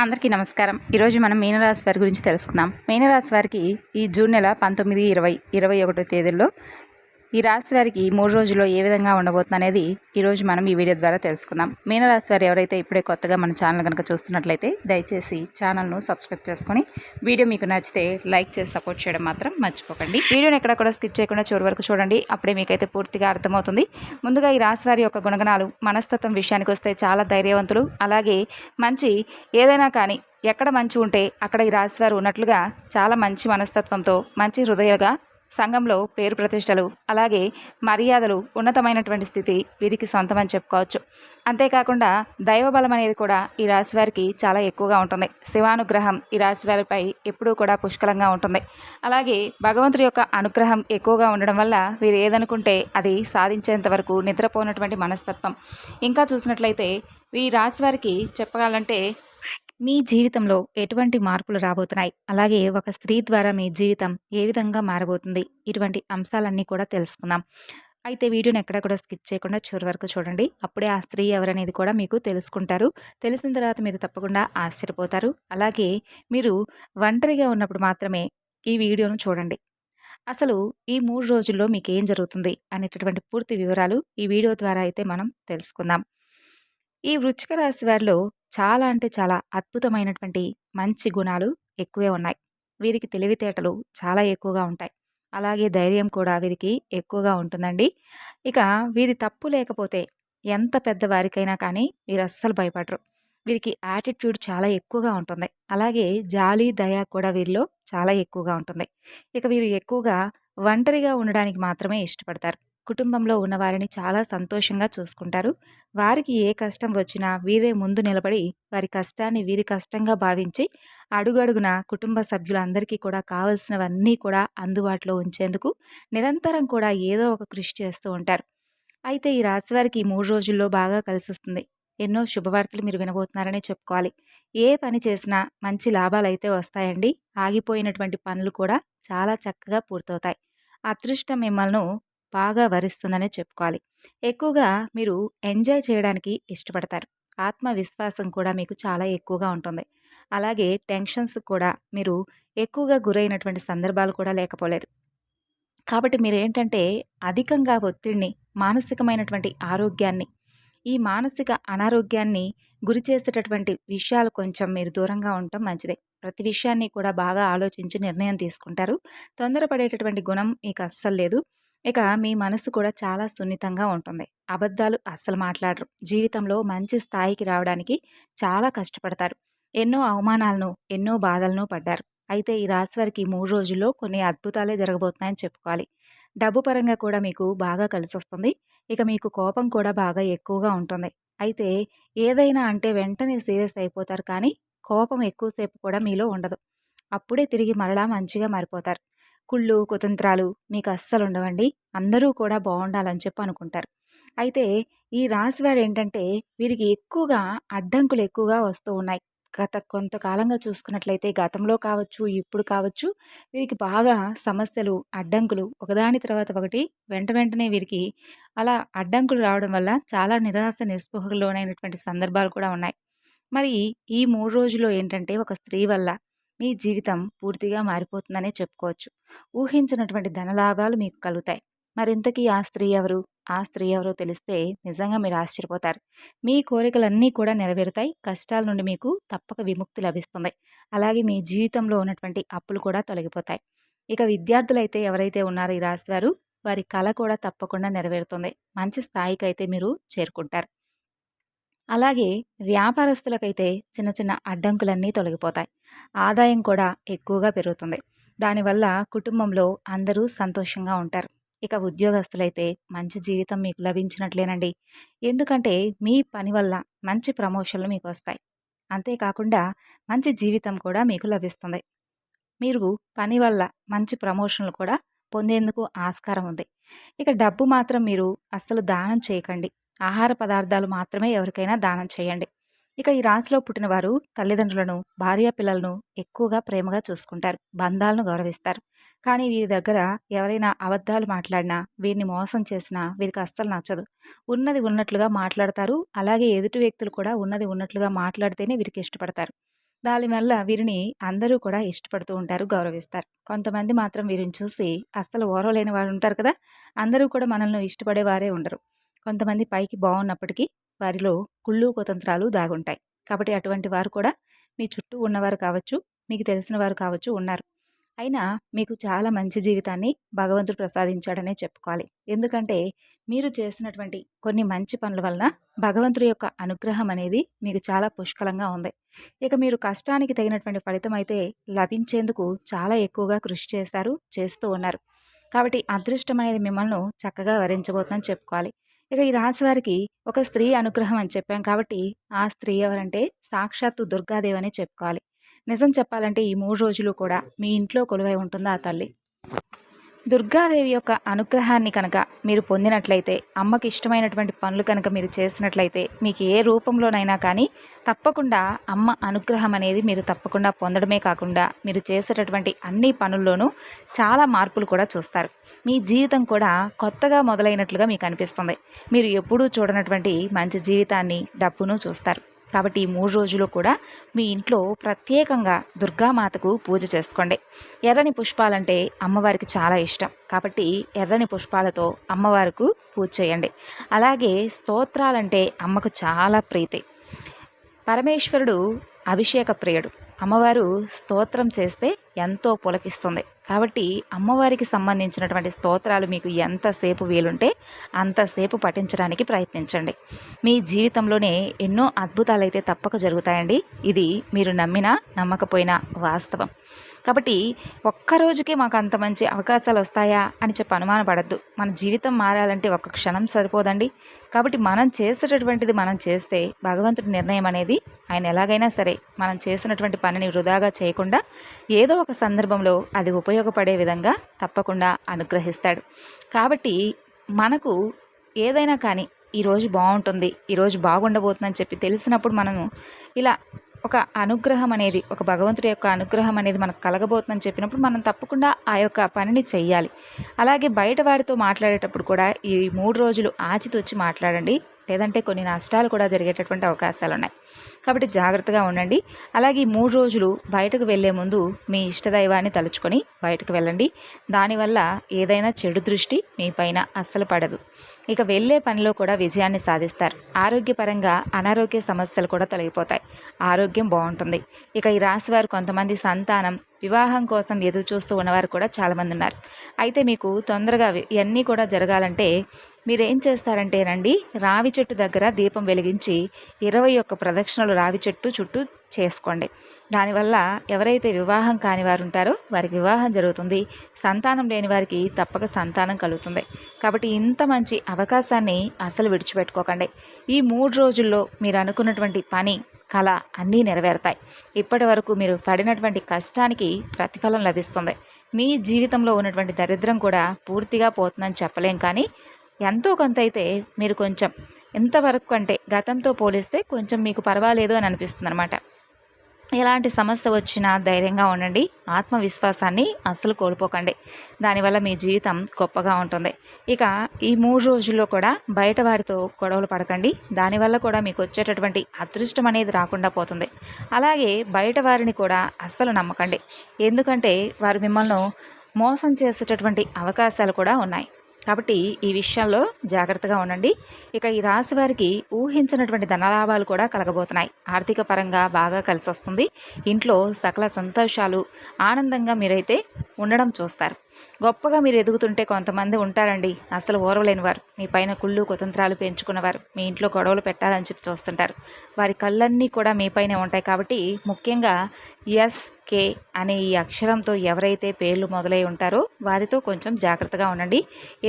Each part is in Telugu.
అందరికీ నమస్కారం. ఈరోజు మనం మీనరాశి వారి గురించి తెలుసుకుందాం. మీనరాశి వారికి ఈ జూన్ నెల 19, 20, 21 తేదీల్లో ఈ రాశి వారికి 3 రోజుల్లో ఏ విధంగా ఉండబోతుంది అనేది ఈరోజు మనం ఈ వీడియో ద్వారా తెలుసుకుందాం. మీనరాశి వారు ఎవరైతే ఇప్పుడే కొత్తగా మన ఛానల్ కనుక చూస్తున్నట్లయితే దయచేసి ఛానల్ను సబ్స్క్రైబ్ చేసుకొని వీడియో మీకు నచ్చితే లైక్ చేసి సపోర్ట్ చేయడం మాత్రం మర్చిపోకండి. వీడియోని ఎక్కడ కూడా స్కిప్ చేయకుండా చివరి వరకు చూడండి. అప్పుడే మీకైతే పూర్తిగా అర్థమవుతుంది. ముందుగా ఈ రాశి వారి యొక్క గుణగణాలు, మనస్తత్వం విషయానికి వస్తే చాలా ధైర్యవంతులు. అలాగే మంచి ఏదైనా కానీ ఎక్కడ మంచి ఉంటే అక్కడ ఈ రాశి వారు ఉన్నట్లుగా చాలా మంచి మనస్తత్వంతో మంచి హృదయగా సంఘంలో పేరు ప్రతిష్టలు అలాగే మర్యాదలు ఉన్నతమైనటువంటి స్థితి వీరికి సొంతమని చెప్పుకోవచ్చు. అంతేకాకుండా దైవబలం అనేది కూడా ఈ రాశి వారికి చాలా ఎక్కువగా ఉంటుంది. శివానుగ్రహం ఈ రాశి వారిపై ఎప్పుడూ కూడా పుష్కలంగా ఉంటుంది. అలాగే భగవంతుడి యొక్క అనుగ్రహం ఎక్కువగా ఉండడం వల్ల వీరు ఏదనుకుంటే అది సాధించేంత వరకు నిద్రపోనటువంటి మనస్తత్వం. ఇంకా చూసినట్లయితే ఈ రాశి వారికి చెప్పగాలంటే మీ జీవితంలో ఎటువంటి మార్పులు రాబోతున్నాయి, అలాగే ఒక స్త్రీ ద్వారా మీ జీవితం ఏ విధంగా మారబోతుంది, ఇటువంటి అంశాలన్నీ కూడా తెలుసుకుందాం. అయితే వీడియోని ఎక్కడ కూడా స్కిప్ చేయకుండా చివరి వరకు చూడండి. అప్పుడే ఆ స్త్రీ ఎవరనేది కూడా మీకు తెలుసుకుంటారు. తెలిసిన తర్వాత మీరు తప్పకుండా ఆశ్చర్యపోతారు. అలాగే మీరు ఒంటరిగా ఉన్నప్పుడు మాత్రమే ఈ వీడియోను చూడండి. అసలు ఈ 3 రోజుల్లో మీకు ఏం జరుగుతుంది అనేటటువంటి పూర్తి వివరాలు ఈ వీడియో ద్వారా అయితే మనం తెలుసుకుందాం. ఈ వృశ్చిక రాశి వారిలో చాలా అంటే చాలా అద్భుతమైనటువంటి మంచి గుణాలు ఎక్కువే ఉన్నాయి. వీరికి తెలివితేటలు చాలా ఎక్కువగా ఉంటాయి. అలాగే ధైర్యం కూడా వీరికి ఎక్కువగా ఉంటుందండి. ఇక వీరి తప్పు లేకపోతే ఎంత పెద్దవారికైనా కానీ వీరు అస్సలు భయపడరు. వీరికి యాటిట్యూడ్ చాలా ఎక్కువగా ఉంటుంది. అలాగే జాలి దయ కూడా వీరిలో చాలా ఎక్కువగా ఉంటుంది. ఇక వీరు ఎక్కువగా ఒంటరిగా ఉండడానికి మాత్రమే ఇష్టపడతారు. కుటుంబంలో ఉన్నవారిని చాలా సంతోషంగా చూసుకుంటారు. వారికి ఏ కష్టం వచ్చినా వీరే ముందు నిలబడి వారి కష్టాన్ని వీరి కష్టంగా భావించి అడుగడుగున కుటుంబ సభ్యులందరికీ కూడా కావలసినవన్నీ కూడా అందుబాటులో ఉంచేందుకు నిరంతరం కూడా ఏదో ఒక కృషి చేస్తూ ఉంటారు. అయితే ఈ రాశి వారికి ఈ 3 రోజుల్లో బాగా కలిసొస్తుంది. ఎన్నో శుభవార్తలు మీరు వినబోతున్నారనే చెప్పుకోవాలి. ఏ పని చేసినా మంచి లాభాలైతే వస్తాయండి. ఆగిపోయినటువంటి పనులు కూడా చాలా చక్కగా పూర్తవుతాయి. అదృష్టం మిమ్మల్ని బాగా వరిస్తుందనే చెప్పుకోవాలి. ఎక్కువగా మీరు ఎంజాయ్ చేయడానికి ఇష్టపడతారు. ఆత్మవిశ్వాసం కూడా మీకు చాలా ఎక్కువగా ఉంటుంది. అలాగే టెన్షన్స్ కూడా మీరు ఎక్కువగా గురైనటువంటి సందర్భాలు కూడా లేకపోలేదు. కాబట్టి మీరేంటంటే అధికంగా ఒత్తిడిని, మానసికమైనటువంటి ఆరోగ్యాన్ని, ఈ మానసిక అనారోగ్యాన్ని గురి చేసేటటువంటి విషయాలు కొంచెం మీరు దూరంగా ఉండటం మంచిదే. ప్రతి విషయాన్ని కూడా బాగా ఆలోచించి నిర్ణయం తీసుకుంటారు. తొందరపడేటటువంటి గుణం మీకు అస్సలు లేదు. ఇక మీ మనసు కూడా చాలా సున్నితంగా ఉంటుంది. అబద్ధాలు అస్సలు మాట్లాడరు. జీవితంలో మంచి స్థాయికి రావడానికి చాలా కష్టపడతారు. ఎన్నో అవమానాలను, ఎన్నో బాధలను పడ్డారు. అయితే ఈ రాశి వారికి 3 రోజుల్లో కొన్ని అద్భుతాలే జరగబోతున్నాయని చెప్పుకోవాలి. డబ్బు పరంగా కూడా మీకు బాగా కలిసొస్తుంది. ఇక మీకు కోపం కూడా బాగా ఎక్కువగా ఉంటుంది. అయితే ఏదైనా అంటే వెంటనే సీరియస్ అయిపోతారు కానీ కోపం ఎక్కువసేపు కూడా మీలో ఉండదు. అప్పుడే తిరిగి మరలా మంచిగా మారిపోతారు. కుళ్ళు, కుతంత్రాలు మీకు అస్సలు ఉండవండి. అందరూ కూడా బావుండాలని చెప్పి అనుకుంటారు. అయితే ఈ రాశి వారేంటంటే వీరికి ఎక్కువగా అడ్డంకులు ఎక్కువగా వస్తూ ఉన్నాయి. గత కొంతకాలంగా చూసుకున్నట్లయితే గతంలో కావచ్చు, ఇప్పుడు కావచ్చు వీరికి బాగా సమస్యలు, అడ్డంకులు ఒకదాని తర్వాత ఒకటి వెంటనే వీరికి అలా అడ్డంకులు రావడం వల్ల చాలా నిరాశ, నిస్పృహకు లోనైనటువంటి సందర్భాలు కూడా ఉన్నాయి. మరి ఈ 3 రోజుల్లో ఏంటంటే ఒక స్త్రీ వల్ల మీ జీవితం పూర్తిగా మారిపోతుందనే చెప్పుకోవచ్చు. ఊహించినటువంటి ధనలాభాలు మీకు కలుగుతాయి. మరింతకీ ఆ స్త్రీ ఎవరు? ఆ స్త్రీ ఎవరో తెలిస్తే నిజంగా మీరు ఆశ్చర్యపోతారు. మీ కోరికలన్నీ కూడా నెరవేరుతాయి. కష్టాల నుండి మీకు తప్పక విముక్తి లభిస్తుంది. అలాగే మీ జీవితంలో ఉన్నటువంటి అప్పులు కూడా తొలగిపోతాయి. ఇక విద్యార్థులైతే ఎవరైతే ఉన్నారో ఈ రాశివారు వారి కల కూడా తప్పకుండా నెరవేరుతుంది. మంచి స్థాయికైతే మీరు చేరుకుంటారు. అలాగే వ్యాపారస్తులకైతే చిన్న చిన్న అడ్డంకులన్నీ తొలగిపోతాయి. ఆదాయం కూడా ఎక్కువగా పెరుగుతుంది. దానివల్ల కుటుంబంలో అందరూ సంతోషంగా ఉంటారు. ఇక ఉద్యోగస్తులైతే మంచి జీవితం మీకు లభించినట్లేనండి. ఎందుకంటే మీ పని వల్ల మంచి ప్రమోషన్లు మీకు వస్తాయి. అంతేకాకుండా మంచి జీవితం కూడా మీకు లభిస్తుంది. మీరు పని వల్ల మంచి ప్రమోషన్లు కూడా పొందేందుకు ఆస్కారం ఉంది. ఇక డబ్బు మాత్రం మీరు అస్సలు దానం చేయకండి. ఆహార పదార్థాలు మాత్రమే ఎవరికైనా దానం చేయండి. ఇక ఈ రాశిలో పుట్టిన వారు తల్లిదండ్రులను, భార్య పిల్లలను ఎక్కువగా ప్రేమగా చూసుకుంటారు. బంధాలను గౌరవిస్తారు. కానీ వీరి దగ్గర ఎవరైనా అబద్ధాలు మాట్లాడినా, వీరిని మోసం చేసినా వీరికి అస్సలు నచ్చదు. ఉన్నది ఉన్నట్లుగా మాట్లాడతారు. అలాగే ఎదుటి వ్యక్తులు కూడా ఉన్నది ఉన్నట్లుగా మాట్లాడితేనే వీరికి ఇష్టపడతారు. దానివల్ల వీరిని అందరూ కూడా ఇష్టపడుతూ ఉంటారు, గౌరవిస్తారు. కొంతమంది మాత్రం వీరిని చూసి అస్సలు ఓర్వలేని వారు ఉంటారు కదా! అందరూ కూడా మనల్ని ఇష్టపడేవారే ఉండరు. కొంతమంది పైకి బావున్నప్పటికీ వారిలో కుళ్ళు, కుతంత్రాలు దాగుంటాయి. కాబట్టి అటువంటి వారు కూడా మీ చుట్టూ ఉన్నవారు కావచ్చు, మీకు తెలిసిన వారు కావచ్చు ఉన్నారు. అయినా మీకు చాలా మంచి జీవితాన్ని భగవంతుడు ప్రసాదించాడనే చెప్పుకోవాలి. ఎందుకంటే మీరు చేసినటువంటి కొన్ని మంచి పనుల వలన భగవంతుడి యొక్క అనుగ్రహం అనేది మీకు చాలా పుష్కలంగా ఉంది. ఇక మీరు కష్టానికి తగినటువంటి ఫలితం అయితే లభించేందుకు చాలా ఎక్కువగా కృషి చేశారు, చేస్తూ ఉన్నారు. కాబట్టి అదృష్టం అనేది మిమ్మల్ని చక్కగా వరించబోతుందని చెప్పుకోవాలి. ఇక ఈ రాశి వారికి ఒక స్త్రీ అనుగ్రహం అని చెప్పాం కాబట్టి ఆ స్త్రీ ఎవరంటే సాక్షాత్తు దుర్గాదేవి అనే చెప్పుకోవాలి. నిజం చెప్పాలంటే ఈ 3 రోజులు కూడా మీ ఇంట్లో కొలువై ఉంటుంది ఆ తల్లి. దుర్గాదేవి యొక్క అనుగ్రహాన్ని కనుక మీరు పొందినట్లయితే, అమ్మకి ఇష్టమైనటువంటి పనులు కనుక మీరు చేసినట్లయితే, మీకు ఏ రూపంలోనైనా కానీ తప్పకుండా అమ్మ అనుగ్రహం అనేది మీరు తప్పకుండా పొందడమే కాకుండా, మీరు చేసేటటువంటి అన్ని పనుల్లోనూ చాలా మార్పులు కూడా చూస్తారు. మీ జీవితం కూడా కొత్తగా మొదలైనట్లుగా మీకు అనిపిస్తుంది. మీరు ఎప్పుడూ చూడనటువంటి మంచి జీవితాన్ని, డబ్బును చూస్తారు. కాబట్టి ఈ 3 రోజులు కూడా మీ ఇంట్లో ప్రత్యేకంగా దుర్గామాతకు పూజ చేసుకోండి. ఎర్రని పుష్పాలంటే అమ్మవారికి చాలా ఇష్టం. కాబట్టి ఎర్రని పుష్పాలతో అమ్మవారికి పూజ చేయండి. అలాగే స్తోత్రాలంటే అమ్మకు చాలా ప్రీతి. పరమేశ్వరుడు అభిషేక ప్రియుడు. అమ్మవారు స్తోత్రం చేస్తే ఎంతో పులకిస్తుంది. కాబట్టి అమ్మవారికి సంబంధించినటువంటి స్తోత్రాలు మీకు ఎంతసేపు వీలుంటే అంతసేపు పఠించడానికి ప్రయత్నించండి. మీ జీవితంలోనే ఎన్నో అద్భుతాలైతే తప్పక జరుగుతాయండి. ఇది మీరు నమ్మినా నమ్మకపోయినా వాస్తవం. కాబట్టి ఒక్కరోజుకే మాకు అంత మంచి అవకాశాలు వస్తాయా అని చెప్పి అనుమానపడద్దు. మన జీవితం మారాలంటే ఒక్క క్షణం సరిపోదండి. కాబట్టి మనం చేసేటటువంటిది మనం చేస్తే భగవంతుడి నిర్ణయం అనేది ఆయన ఎలాగైనా సరే మనం చేసినటువంటి పనిని వృధాగా చేయకుండా ఏదో ఒక సందర్భంలో అది ఉపయోగపడే విధంగా తప్పకుండా అనుగ్రహిస్తాడు. కాబట్టి మనకు ఏదైనా కానీ ఈరోజు బాగుంటుంది, ఈరోజు బాగుండబోతుందని చెప్పి తెలిసినప్పుడు మనము ఇలా ఒక అనుగ్రహం అనేది, ఒక భగవంతుడి యొక్క అనుగ్రహం అనేది మనకు కలగబోతుందని చెప్పినప్పుడు మనం తప్పకుండా ఆ యొక్క పనిని చెయ్యాలి. అలాగే బయట వారితో మాట్లాడేటప్పుడు కూడా ఈ 3 రోజులు ఆచితూచి మాట్లాడండి. లేదంటే కొన్ని నష్టాలు కూడా జరిగేటటువంటి అవకాశాలు ఉన్నాయి. కాబట్టి జాగ్రత్తగా ఉండండి. అలాగే ఈ 3 రోజులు బయటకు వెళ్ళే ముందు మీ ఇష్టదైవాన్ని తలుచుకొని బయటకు వెళ్ళండి. దానివల్ల ఏదైనా చెడు దృష్టి మీ పైన అస్సలు పడదు. ఇక వెళ్ళే పనిలో కూడా విజయాన్ని సాధిస్తారు. ఆరోగ్యపరంగా అనారోగ్య సమస్యలు కూడా తొలగిపోతాయి. ఆరోగ్యం బాగుంటుంది. ఇక ఈ రాశి వారు కొంతమంది సంతానం, వివాహం కోసం ఎదురు చూస్తూ ఉన్నవారు కూడా చాలామంది ఉన్నారు. అయితే మీకు తొందరగా ఇవన్నీ కూడా జరగాలంటే మీరేం చేస్తారంటేనండి, రావి చెట్టు దగ్గర దీపం వెలిగించి 21 ప్రదక్షిణలు రావి చెట్టు చుట్టూ చేసుకోండి. దానివల్ల ఎవరైతే వివాహం కాని వారు ఉంటారో వారికి వివాహం జరుగుతుంది. సంతానం లేని వారికి తప్పక సంతానం కలుగుతుంది. కాబట్టి ఇంత మంచి అవకాశాన్ని అసలు విడిచిపెట్టుకోకండి. ఈ 3 రోజుల్లో మీరు అనుకున్నటువంటి పని, కళ అన్నీ నెరవేరుతాయి. ఇప్పటి వరకు మీరు పడినటువంటి కష్టానికి ప్రతిఫలం లభిస్తుంది. మీ జీవితంలో ఉన్నటువంటి దరిద్రం కూడా పూర్తిగా పోతుందని చెప్పలేం, కానీ ఎంతో కొంత అయితే మీరు కొంచెం ఎంతవరకు అంటే గతంతో పోలిస్తే కొంచెం మీకు పర్వాలేదు అని అనిపిస్తుంది అనమాట. ఎలాంటి సమస్య వచ్చినా ధైర్యంగా ఉండండి. ఆత్మవిశ్వాసాన్ని అస్సలు కోల్పోకండి. దానివల్ల మీ జీవితం గొప్పగా ఉంటుంది. ఇక ఈ 3 రోజుల్లో కూడా బయట వారితో గొడవలు పడకండి. దానివల్ల కూడా మీకు వచ్చేటటువంటి అదృష్టం అనేది రాకుండా పోతుంది. అలాగే బయట వారిని కూడా అస్సలు నమ్మకండి. ఎందుకంటే వారు మిమ్మల్ని మోసం చేసేటటువంటి అవకాశాలు కూడా ఉన్నాయి. కాబట్టి ఈ విషయంలో జాగ్రత్తగా ఉండండి. ఇక ఈ రాశి వారికి ఊహించినటువంటి ధనలాభాలు కూడా కలగబోతున్నాయి. ఆర్థిక పరంగా బాగా కలిసి వస్తుంది. ఇంట్లో సకల సంతోషాలు, ఆనందంగా మీరైతే ఉండడం చూస్తారు. గొప్పగా మీరు ఎదుగుతుంటే కొంతమంది ఉంటారండి, అసలు ఓర్వలేని వారు, మీ పైన కుళ్ళు కుతంత్రాలు పెంచుకున్నవారు, మీ ఇంట్లో గొడవలు పెట్టాలని చెప్పి చూస్తుంటారు. వారి కళ్ళన్నీ కూడా మీ పైనే ఉంటాయి. కాబట్టి ముఖ్యంగా ఎస్కే అనే ఈ అక్షరంతో ఎవరైతే పేర్లు మొదలై ఉంటారో వారితో కొంచెం జాగ్రత్తగా ఉండండి.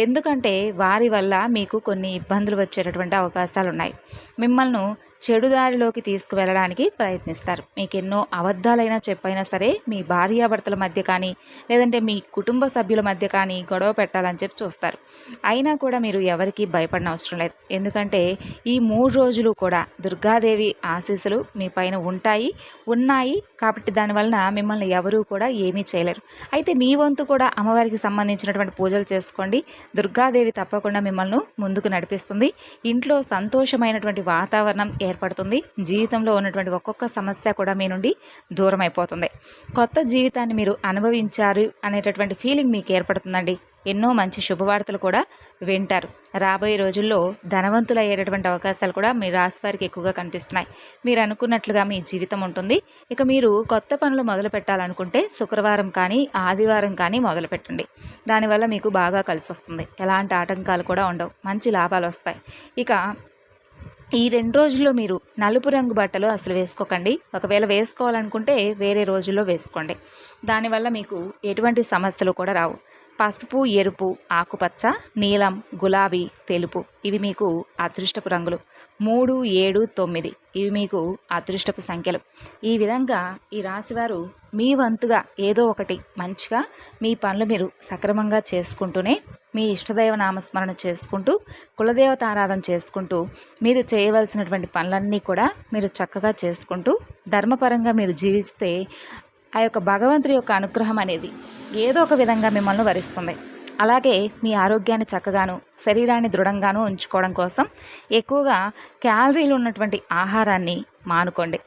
ఎందుకంటే వారి వల్ల మీకు కొన్ని ఇబ్బందులు వచ్చేటటువంటి అవకాశాలు ఉన్నాయి. మిమ్మల్ని చెడుదారిలోకి తీసుకువెళ్ళడానికి ప్రయత్నిస్తారు. మీకు ఎన్నో అబద్ధాలైనా చెప్పైనా సరే మీ భార్యాభర్తల మధ్య కానీ లేదంటే మీ కుటుంబ సభ్యుల మధ్య కానీ గొడవ పెట్టాలని చెప్పి చూస్తారు. అయినా కూడా మీరు ఎవరికీ భయపడిన అవసరం లేదు. ఎందుకంటే ఈ 3 రోజులు కూడా దుర్గాదేవి ఆశీస్సులు మీ పైన ఉన్నాయి కాబట్టి దానివలన మిమ్మల్ని ఎవరూ కూడా ఏమీ చేయలేరు. అయితే మీ వంతు కూడా అమ్మవారికి సంబంధించినటువంటి పూజలు చేసుకోండి. దుర్గాదేవి తప్పకుండా మిమ్మల్ని ముందుకు నడిపిస్తుంది. ఇంట్లో సంతోషమైనటువంటి వాతావరణం ఏర్పడుతుంది. జీవితంలో ఉన్నటువంటి ఒక్కొక్క సమస్య కూడా మీ నుండి దూరం అయిపోతుంది. కొత్త జీవితాన్ని మీరు అనుభవించారు అనేటటువంటి ఫీలింగ్ మీకు ఏర్పడుతుందండి. ఎన్నో మంచి శుభవార్తలు కూడా వింటారు. రాబోయే రోజుల్లో ధనవంతులు అయ్యేటటువంటి అవకాశాలు కూడా మీ రాశి వారికి ఎక్కువగా కనిపిస్తున్నాయి. మీరు అనుకున్నట్లుగా మీ జీవితం ఉంటుంది. ఇక మీరు కొత్త పనులు మొదలు పెట్టాలనుకుంటే శుక్రవారం కానీ ఆదివారం కానీ మొదలు పెట్టండి. దానివల్ల మీకు బాగా కలిసి వస్తుంది. ఎలాంటి ఆటంకాలు కూడా ఉండవు. మంచి లాభాలు వస్తాయి. ఇక ఈ 2 రోజుల్లో మీరు నలుపు రంగు బట్టలు అసలు వేసుకోకండి. ఒకవేళ వేసుకోవాలనుకుంటే వేరే రోజుల్లో వేసుకోండి. దానివల్ల మీకు ఎటువంటి సమస్యలు కూడా రావు. పసుపు, ఎరుపు, ఆకుపచ్చ, నీలం, గులాబీ, తెలుపు ఇవి మీకు అదృష్టపు రంగులు. 3, 7, 9 ఇవి మీకు అదృష్టపు సంఖ్యలు. ఈ విధంగా ఈ రాశివారు మీ వంతుగా ఏదో ఒకటి మంచిగా మీ పనులు మీరు సక్రమంగా చేసుకుంటూనే మీ ఇష్టదైవ నామస్మరణ చేసుకుంటూ కులదేవత ఆరాధన చేసుకుంటూ మీరు చేయవలసినటువంటి పనులన్నీ కూడా మీరు చక్కగా చేసుకుంటూ ధర్మపరంగా మీరు జీవిస్తే ఆ యొక్క భగవంతుడి యొక్క అనుగ్రహం అనేది ఏదో ఒక విధంగా మిమ్మల్ని వరిస్తుంది. అలాగే మీ ఆరోగ్యాన్ని చక్కగాను శరీరాన్ని దృఢంగాను ఉంచుకోవడం కోసం ఎక్కువగా క్యాలరీలు ఉన్నటువంటి ఆహారాన్ని మానుకోండి.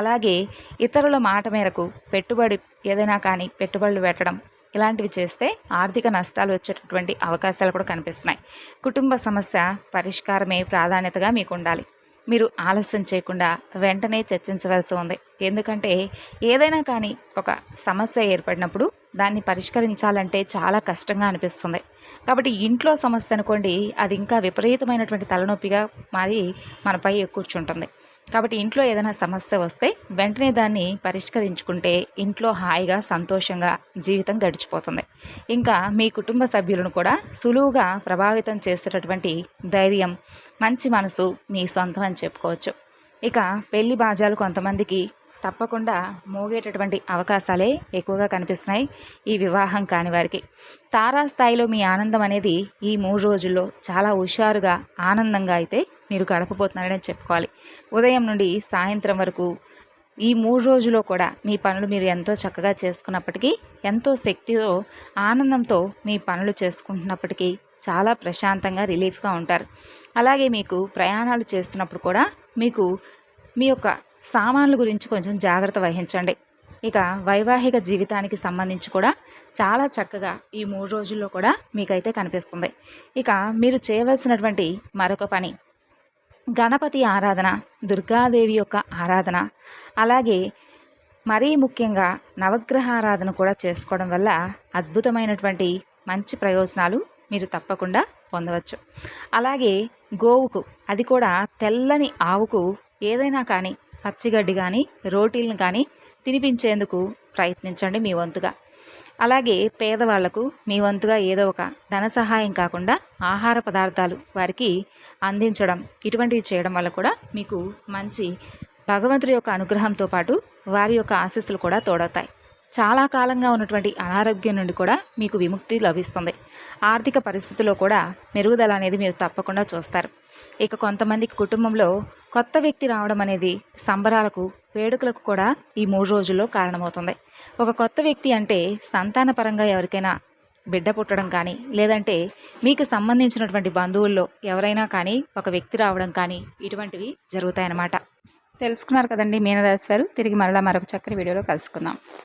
అలాగే ఇతరుల మాట మేరకు ఏదైనా కానీ పెట్టుబడులు పెట్టడం ఇలాంటివి చేస్తే ఆర్థిక నష్టాలు వచ్చేటటువంటి అవకాశాలు కూడా కనిపిస్తున్నాయి. కుటుంబ సమస్య పరిష్కారమే ప్రాధాన్యతగా మీకు ఉండాలి. మీరు ఆలస్యం చేయకుండా వెంటనే చర్చించవలసి ఉంది. ఎందుకంటే ఏదైనా కానీ ఒక సమస్య ఏర్పడినప్పుడు దాన్ని పరిష్కరించాలంటే చాలా కష్టంగా అనిపిస్తుంది. కాబట్టి ఇంట్లో సమస్య అనుకోండి, అది ఇంకా విపరీతమైనటువంటి తలనొప్పిగా మారి మనపై కూర్చుంటుంది. కాబట్టి ఇంట్లో ఏదైనా సమస్య వస్తే వెంటనే దాన్ని పరిష్కరించుకుంటే ఇంట్లో హాయిగా సంతోషంగా జీవితం గడిచిపోతుంది. ఇంకా మీ కుటుంబ సభ్యులను కూడా సులువుగా ప్రభావితం చేసేటటువంటి ధైర్యం, మంచి మనసు మీ సొంతం అని చెప్పుకోవచ్చు. ఇక పెళ్లి బాజాలు కొంతమందికి తప్పకుండా మోగేటటువంటి అవకాశాలే ఎక్కువగా కనిపిస్తున్నాయి ఈ వివాహం కాని వారికి. తారాస్థాయిలో మీ ఆనందం అనేది ఈ 3 రోజుల్లో చాలా హుషారుగా ఆనందంగా అయితే మీరు గడపబోతున్నారని చెప్పుకోవాలి. ఉదయం నుండి సాయంత్రం వరకు ఈ 3 రోజుల్లో కూడా మీ పనులు మీరు ఎంతో చక్కగా చేసుకున్నప్పటికీ, ఎంతో శక్తితో ఆనందంతో మీ పనులు చేసుకుంటున్నప్పటికీ చాలా ప్రశాంతంగా రిలీఫ్గా ఉంటారు. అలాగే మీకు ప్రయాణాలు చేస్తున్నప్పుడు కూడా మీకు మీ యొక్క సామాన్ల గురించి కొంచెం జాగ్రత్త వహించండి. ఇక వైవాహిక జీవితానికి సంబంధించి కూడా చాలా చక్కగా ఈ 3 రోజుల్లో కూడా మీకైతే కనిపిస్తుంది. ఇక మీరు చేయవలసినటువంటి మరొక పని గణపతి ఆరాధన, దుర్గాదేవి యొక్క ఆరాధన, అలాగే మరీ ముఖ్యంగా నవగ్రహ ఆరాధన కూడా చేసుకోవడం వల్ల అద్భుతమైనటువంటి మంచి ప్రయోజనాలు మీరు తప్పకుండా పొందవచ్చు. అలాగే గోవుకు, అది కూడా తెల్లని ఆవుకు ఏదైనా కానీ పచ్చిగడ్డి కానీ రోటీలను కానీ తినిపించేందుకు ప్రయత్నించండి మీ వంతుగా. అలాగే పేదవాళ్లకు మీ వంతుగా ఏదో ఒక ధన సహాయం కాకుండా ఆహార పదార్థాలు వారికి అందించడం, ఇటువంటివి చేయడం వల్ల కూడా మీకు మంచి భగవంతుడి యొక్క అనుగ్రహంతో పాటు వారి యొక్క ఆశీస్సులు కూడా తోడవుతాయి. చాలా కాలంగా ఉన్నటువంటి అనారోగ్యం నుండి కూడా మీకు విముక్తి లభిస్తుంది. ఆర్థిక పరిస్థితుల్లో కూడా మెరుగుదల అనేది మీరు తప్పకుండా చూస్తారు. ఇక కొంతమందికి కుటుంబంలో కొత్త వ్యక్తి రావడం అనేది సంబరాలకు, వేడుకలకు కూడా ఈ 3 రోజుల్లో కారణమవుతుంది. ఒక కొత్త వ్యక్తి అంటే సంతానపరంగా ఎవరికైనా బిడ్డ పుట్టడం కానీ, లేదంటే మీకు సంబంధించినటువంటి బంధువుల్లో ఎవరైనా కానీ ఒక వ్యక్తి రావడం కానీ ఇటువంటివి జరుగుతాయన్నమాట. తెలుసుకున్నారు కదండి మీనరాశి వారు. తిరిగి మరలా మరొక చక్కని వీడియోలో కలుసుకుందాం.